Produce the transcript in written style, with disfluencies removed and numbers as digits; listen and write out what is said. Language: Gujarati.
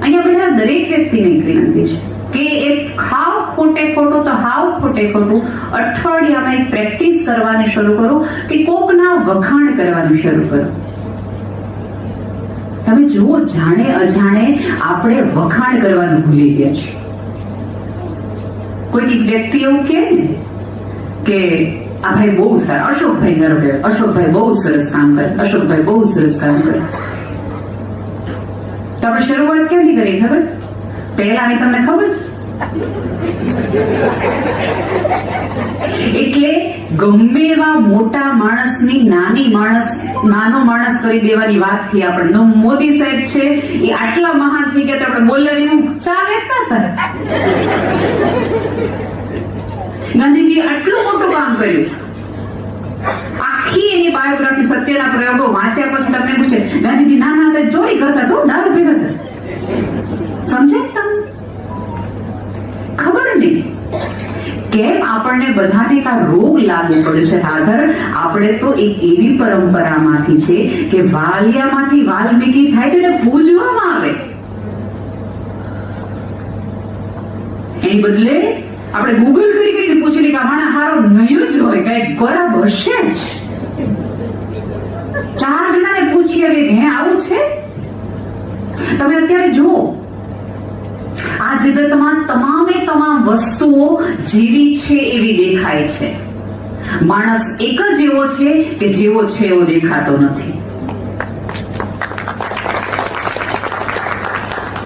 અહીંયા બધા દરેક વ્યક્તિને એક વિનંતી છે કે એક હાવ ખોટે ખોટું તો હાવ ખોટે ખોટું અઠવાડિયામાં એક પ્રેક્ટિસ કરવાની શરૂ કરો કે કોકના વખાણ કરવાનું શરૂ કરો. તમે જુઓ, જાણે અજાણે આપણે વખાણ કરવાનું ભૂલી ગયા છે. કોઈ વ્યક્તિ એવું કહે ને કે આ ભાઈ બહુ સારા, અશોકભાઈ ધારો કે અશોકભાઈ બહુ સરસ કામ કરે, અશોકભાઈ બહુ સરસ કામ કરે, તો આપણે શરૂઆત ક્યાંથી કરીએ ખબર? પહેલાની તમને ખબર છે? એટલે ગમે એવા મોટા માણસની નાનો માણસ કરી દેવાની વાત થી આપણે મોદી સાહેબ છે એ આટલા મહાન થઈ ગયા તો આપણે બોલવાની ચાલે જ નતા. ગાંધીજી આટલું મોટું કામ કર્યું, આખી એની બાયોગ્રાફી સત્યના પ્રયોગો વાંચ્યા પછી તમને પૂછે ગાંધીજી નાના હતા ચોરી કરતા તો દારૂ પીતા હતા, સમજે તમને? ખબર નહીં કેમ આપણને બધાને કા રોગ લાગુ પડ્યો છે. આધાર આપણે તો એક એવી પરંપરામાંથી છે કે વાલિયામાંથી વાલ્મીકી થાય તો એને પૂજવામાં આવે, એની બદલે આપણે ગૂગલ કરીને પૂછેલી કે માણા હારો નહીં જ હોય, કઈ બરાબર હશે જ. 4 જણાને પૂછી હવે હે આવું છે? તમે અત્યારે જુઓ, આ જગતમાં તમામે તમામ વસ્તુઓ જેવી છે એવી દેખાય છે. માણસ એક જ એવો છે કે જેવો છે એવો દેખાતો નથી.